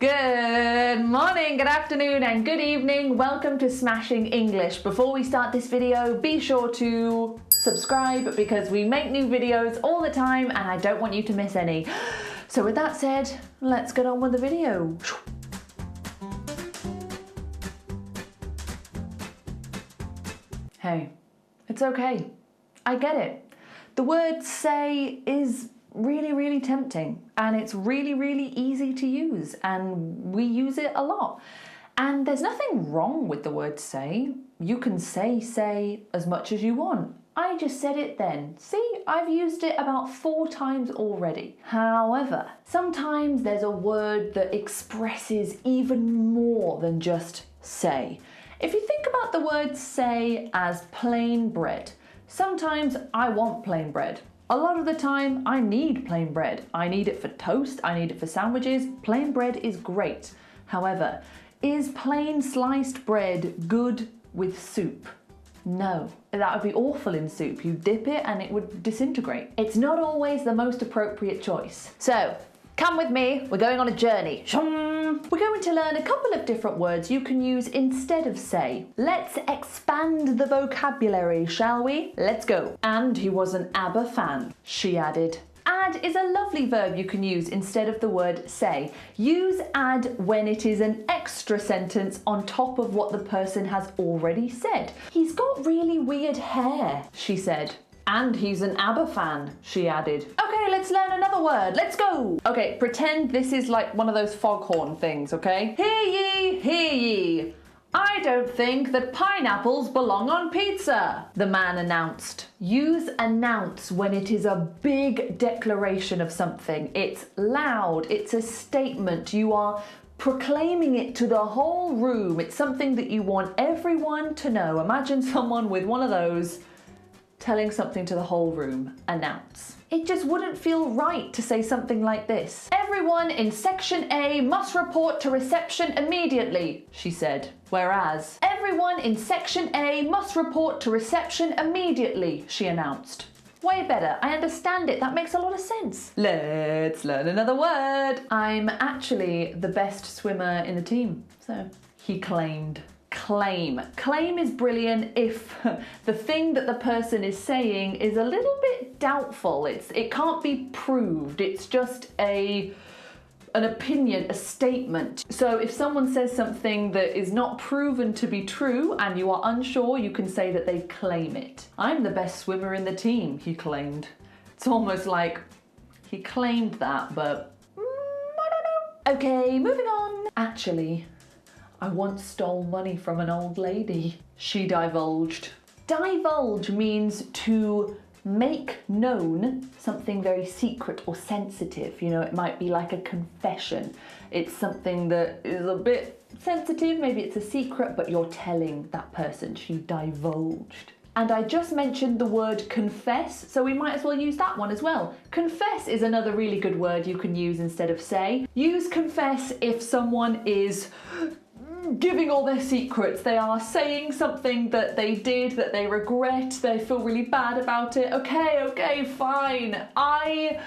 Good morning, good afternoon and good evening. Welcome to Smashing English. Before we start this video, be sure to subscribe because we make new videos all the time and I don't want you to miss any. So with that said, let's get on with the video. Hey, it's okay. I get it. The word say is really tempting and it's really easy to use and we use it a lot. And there's nothing wrong with the word say. You can say as much as you want. I just said it then. See, I've used it about 4 times already. However, sometimes there's a word that expresses even more than just say. If you think about the word say as plain bread, sometimes I want plain bread. A lot of the time, I need plain bread. I need it for toast, I need it for sandwiches. Plain bread is great. However, is plain sliced bread good with soup? No, that would be awful in soup. You dip it and it would disintegrate. It's not always the most appropriate choice. So, come with me, we're going on a journey. We're going to learn a couple of different words you can use instead of say. Let's expand the vocabulary, shall we? Let's go. And he was an ABBA fan, she added. Add is a lovely verb you can use instead of the word say. Use add when it is an extra sentence on top of what the person has already said. He's got really weird hair, she said. And he's an ABBA fan, she added. Okay, let's learn another word. Let's go. Okay, pretend this is like one of those foghorn things, okay? Hear ye, hear ye. I don't think that pineapples belong on pizza, the man announced. Use announce when it is a big declaration of something. It's loud, it's a statement. You are proclaiming it to the whole room. It's something that you want everyone to know. Imagine someone with one of those telling something to the whole room. Announce. It just wouldn't feel right to say something like this. Everyone in section A must report to reception immediately, she said. Whereas, everyone in section A must report to reception immediately, she announced. Way better. I understand it. That makes a lot of sense. Let's learn another word. I'm actually the best swimmer in the team, so he claimed. Claim. Claim is brilliant if the thing that the person is saying is a little bit doubtful. It can't be proved. It's just an opinion, a statement. So if someone says something that is not proven to be true and you are unsure, you can say that they claim it. I'm the best swimmer in the team, he claimed. It's almost like he claimed that, but I don't know. Okay, moving on. Actually, I once stole money from an old lady, she divulged. Divulge means to make known something very secret or sensitive. You know, it might be like a confession. It's something that is a bit sensitive, maybe it's a secret, but you're telling that person. She divulged. And I just mentioned the word confess, so we might as well use that one as well. Confess is another really good word you can use instead of say. Use confess if someone is giving all their secrets. They are saying something that they did, that they regret, they feel really bad about it. Okay, fine. I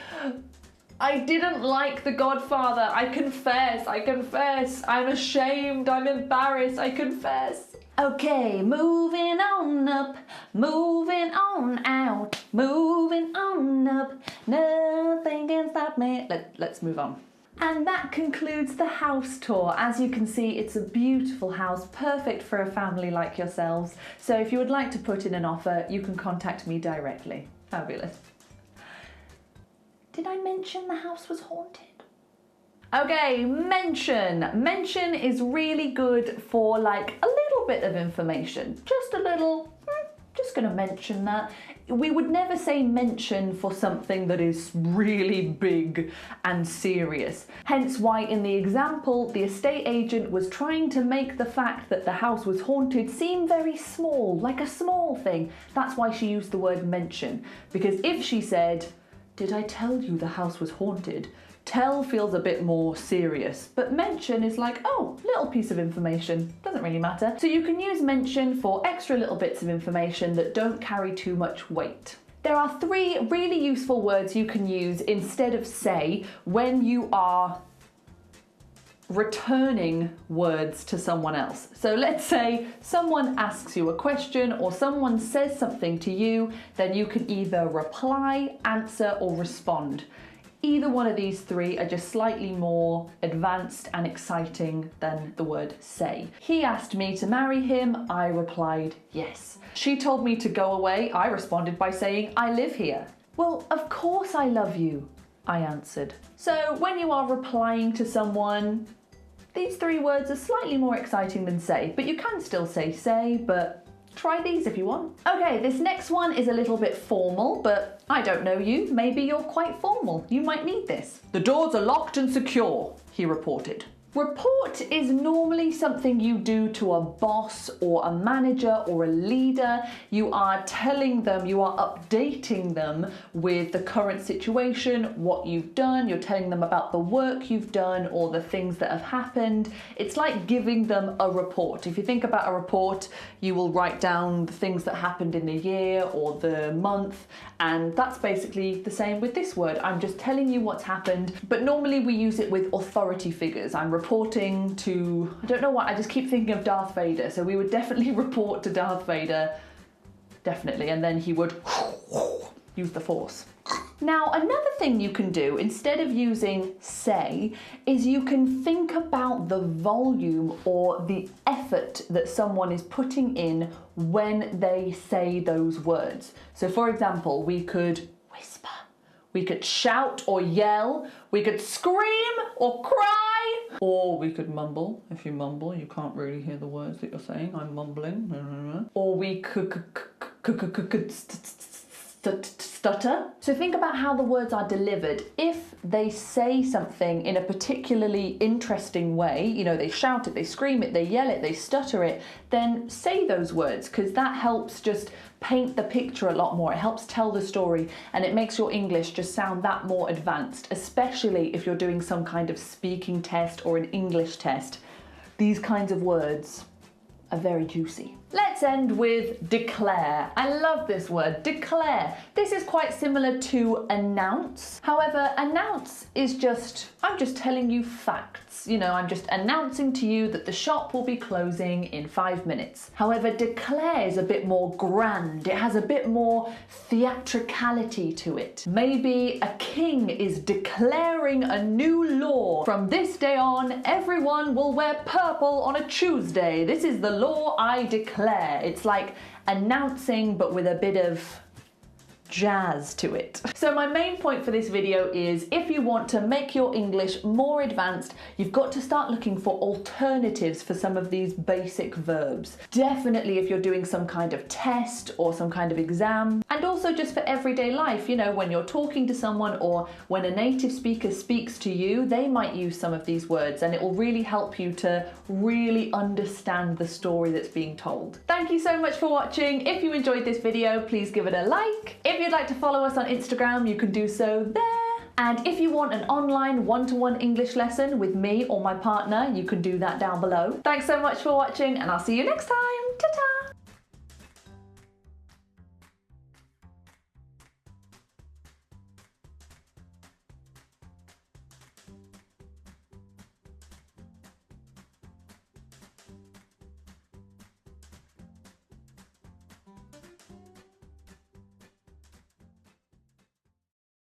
didn't like The Godfather. I confess. I'm ashamed, I'm embarrassed, I confess. Okay, moving on up, moving on out, moving on up, nothing can stop me. Let's move on. And that concludes the house tour. As you can see, it's a beautiful house, perfect for a family like yourselves. So if you would like to put in an offer, you can contact me directly. Fabulous. Did I mention the house was haunted? Okay, mention. Mention is really good for like a little bit of information. Just a little, just gonna mention that. We would never say mention for something that is really big and serious. Hence why in the example, the estate agent was trying to make the fact that the house was haunted seem very small, like a small thing. That's why she used the word mention. Because if she said, "Did I tell you the house was haunted?" Tell feels a bit more serious, but mention is like, oh, little piece of information, doesn't really matter. So you can use mention for extra little bits of information that don't carry too much weight. There are 3 really useful words you can use instead of say when you are returning words to someone else. So let's say someone asks you a question or someone says something to you, then you can either reply, answer, or respond. Either one of these three are just slightly more advanced and exciting than the word say. He asked me to marry him, I replied yes. She told me to go away, I responded by saying I live here. Well, of course I love you, I answered. So when you are replying to someone, these three words are slightly more exciting than say, but you can still say, but try these if you want. Okay, this next one is a little bit formal, but I don't know you. Maybe you're quite formal. You might need this. The doors are locked and secure, he reported. Report is normally something you do to a boss or a manager or a leader. You are telling them, you are updating them with the current situation, what you've done. You're telling them about the work you've done or the things that have happened. It's like giving them a report. If you think about a report, you will write down the things that happened in the year or the month, and that's basically the same with this word. I'm just telling you what's happened, but normally we use it with authority figures. I'm reporting to, I don't know what, I just keep thinking of Darth Vader, so we would definitely report to Darth Vader, definitely, and then he would use the force. Now, another thing you can do instead of using say is you can think about the volume or the effort that someone is putting in when they say those words. So for example, we could whisper, we could shout or yell, we could scream or cry, or we could mumble. If you mumble, you can't really hear the words that you're saying. I'm mumbling. Or we could stutter. So think about how the words are delivered. If they say something in a particularly interesting way, you know, they shout it, they scream it, they yell it, they stutter it, then say those words, because that helps just paint the picture a lot more. It helps tell the story, and it makes your English just sound that more advanced, especially if you're doing some kind of speaking test or an English test. These kinds of words are very juicy. Let's end with declare. I love this word, declare. This is quite similar to announce. However, announce is just, I'm just telling you facts. You know, I'm just announcing to you that the shop will be closing in 5 minutes. However, declare is a bit more grand. It has a bit more theatricality to it. Maybe a king is declaring a new law. From this day on, everyone will wear purple on a Tuesday. This is the law I declare. It's like announcing, but with a bit of jazz to it. So my main point for this video is if you want to make your English more advanced, you've got to start looking for alternatives for some of these basic verbs. Definitely if you're doing some kind of test or some kind of exam, and also just for everyday life, you know, when you're talking to someone or when a native speaker speaks to you, they might use some of these words, and it will really help you to really understand the story that's being told. Thank you so much for watching. If you enjoyed this video, please give it a like. If you'd like to follow us on Instagram, you can do so there. And if you want an online one-to-one English lesson with me or my partner, you can do that down below. Thanks so much for watching, and I'll see you next time. Ta-ta!